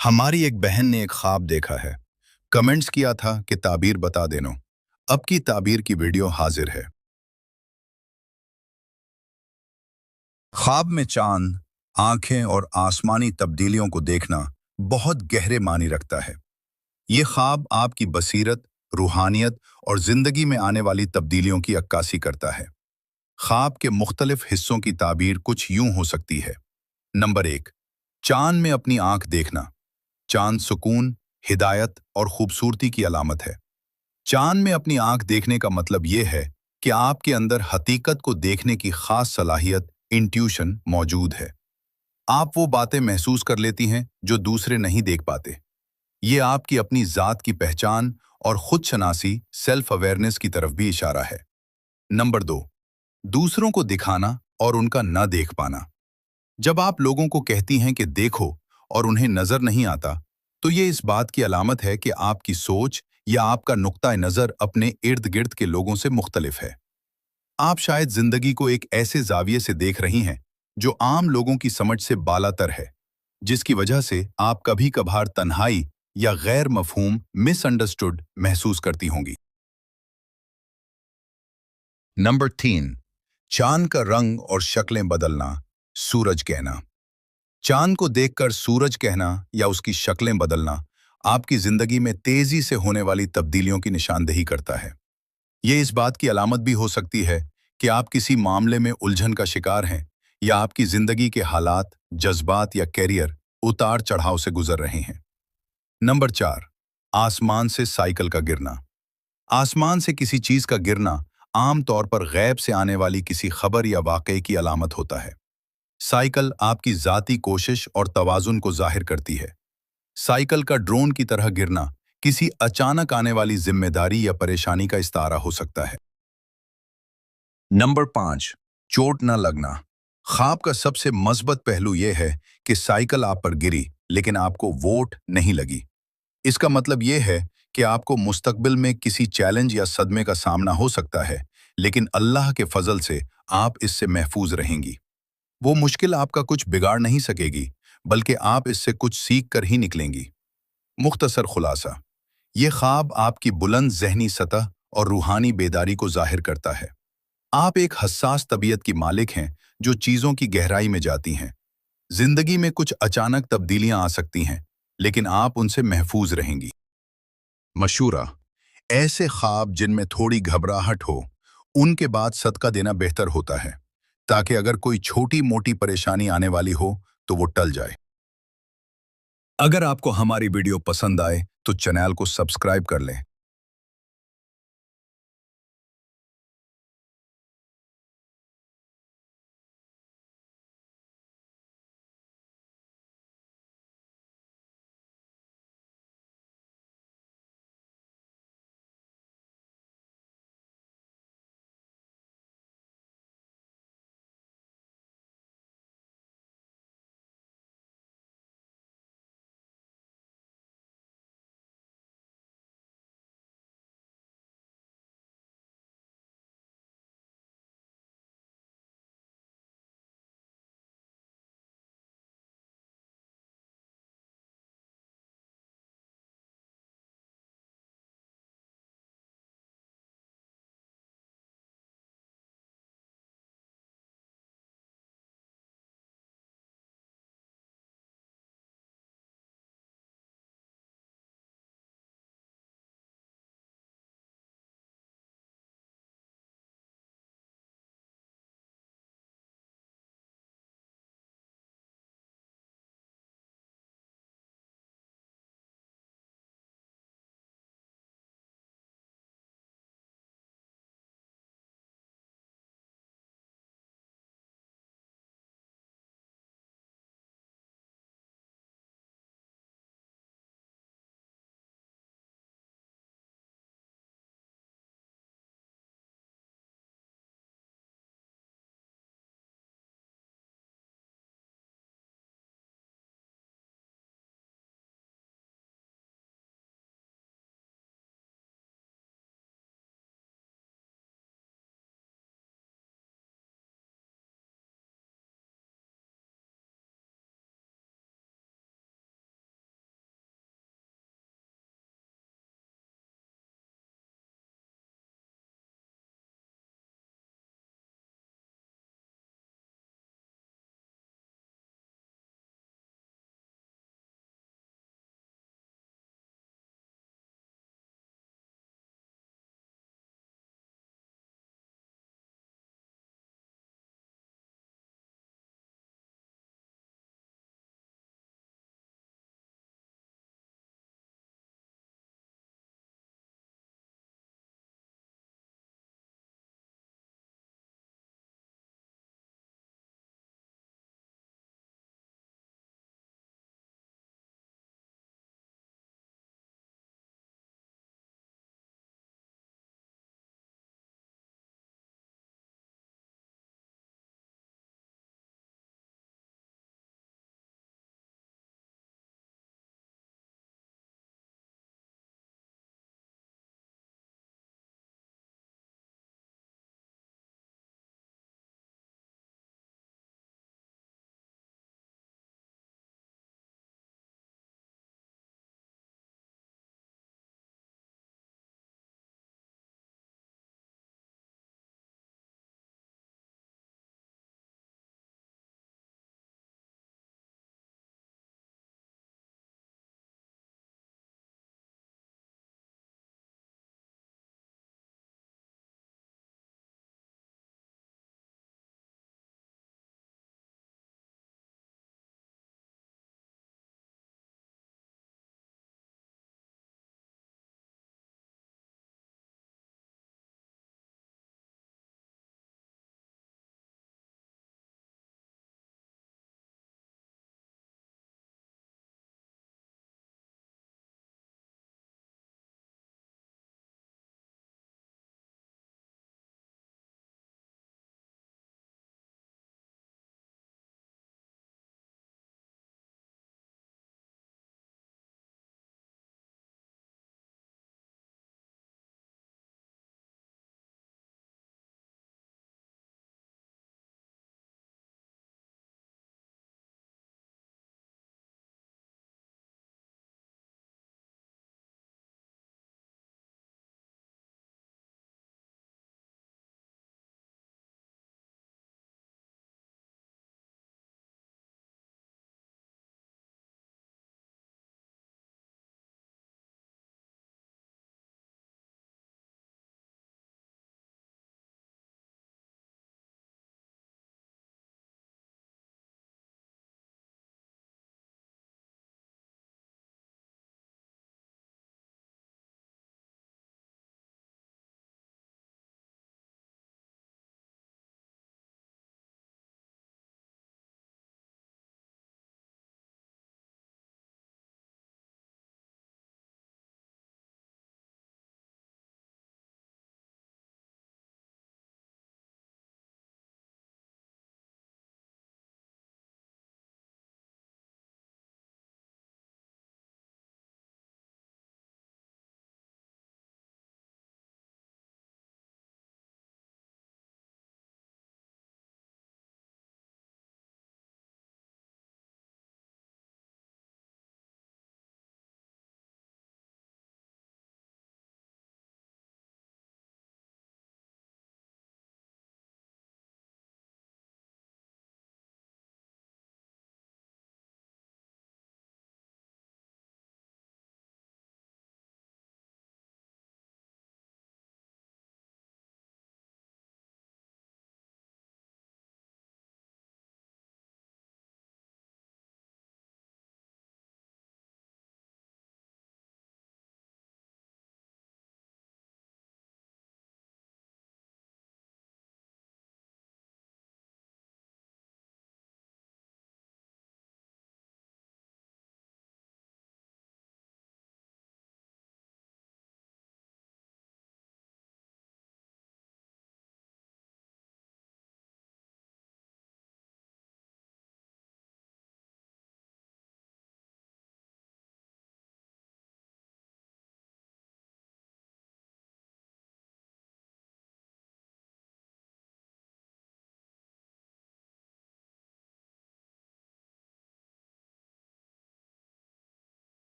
हमारी एक बहन ने एक ख्वाब देखा है। कमेंट्स किया था कि ताबीर बता देना। अब की ताबीर की वीडियो हाजिर है। ख्वाब में चांद, आंखें और आसमानी तब्दीलियों को देखना बहुत गहरे मानी रखता है। ये ख्वाब आपकी बसीरत, रूहानियत और जिंदगी में आने वाली तब्दीलियों की अक्कासी करता है। ख्वाब के मुख्तलिफ हिस्सों की ताबीर कुछ यूं हो सकती है। नंबर 1, चांद में अपनी आंख देखना। चांद सुकून, हिदायत और खूबसूरती की अलामत है। चांद में अपनी आंख देखने का मतलब यह है कि आपके अंदर हकीकत को देखने की खास सलाहियत, इंट्यूशन मौजूद है। आप वो बातें महसूस कर लेती हैं जो दूसरे नहीं देख पाते। ये आपकी अपनी जात की पहचान और खुद शनासी, सेल्फ अवेयरनेस की तरफ भी इशारा है। नंबर 2, दूसरों को दिखाना और उनका न देख पाना। जब आप लोगों को कहती हैं कि देखो और उन्हें नजर नहीं आता, तो ये इस बात की अलामत है कि आपकी सोच या आपका नुक्ता नजर अपने इर्द गिर्द के लोगों से मुख्तलिफ है। आप शायद जिंदगी को एक ऐसे जाविये से देख रही हैं जो आम लोगों की समझ से बालातर है, जिसकी वजह से आप कभी कभार तन्हाई या गैर मफहूम, मिसअंडरस्टूड महसूस करती होंगी। नंबर 3, चांद का रंग और शक्लें बदलना, सूरज कहना। चांद को देखकर सूरज कहना या उसकी शक्लें बदलना आपकी जिंदगी में तेजी से होने वाली तब्दीलियों की निशानदेही करता है। ये इस बात की अलामत भी हो सकती है कि आप किसी मामले में उलझन का शिकार हैं या आपकी जिंदगी के हालात, जज्बात या कैरियर उतार चढ़ाव से गुजर रहे हैं। नंबर 4, आसमान से साइकिल का गिरना। आसमान से किसी चीज का गिरना आम तौर पर गैब से आने वाली किसी खबर या वाकये की अलामत होता है। साइकिल आपकी जाती कोशिश और तवाजुन को जाहिर करती है। साइकिल का ड्रोन की तरह गिरना किसी अचानक आने वाली जिम्मेदारी या परेशानी का इस्तारा हो सकता है। नंबर 5, चोट न लगना। ख्वाब का सबसे मज़बूत पहलू यह है कि साइकिल आप पर गिरी लेकिन आपको वोट नहीं लगी। इसका मतलब यह है कि आपको मुस्तकबिल में किसी चैलेंज या सदमे का सामना हो सकता है, लेकिन अल्लाह के फजल से आप इससे महफूज रहेंगी। वो मुश्किल आपका कुछ बिगाड़ नहीं सकेगी, बल्कि आप इससे कुछ सीख कर ही निकलेंगी। मुख्तसर खुलासा, ये ख्वाब आपकी बुलंद ज़हनी सतह और रूहानी बेदारी को जाहिर करता है। आप एक हसास तबीयत की मालिक हैं जो चीज़ों की गहराई में जाती हैं। जिंदगी में कुछ अचानक तब्दीलियां आ सकती हैं, लेकिन आप उनसे महफूज रहेंगी। मशूरा, ऐसे ख्वाब जिनमें थोड़ी घबराहट हो, उनके बाद सदका देना बेहतर होता है, ताकि अगर कोई छोटी मोटी परेशानी आने वाली हो तो वो टल जाए। अगर आपको हमारी वीडियो पसंद आए तो चैनल को सब्सक्राइब कर लें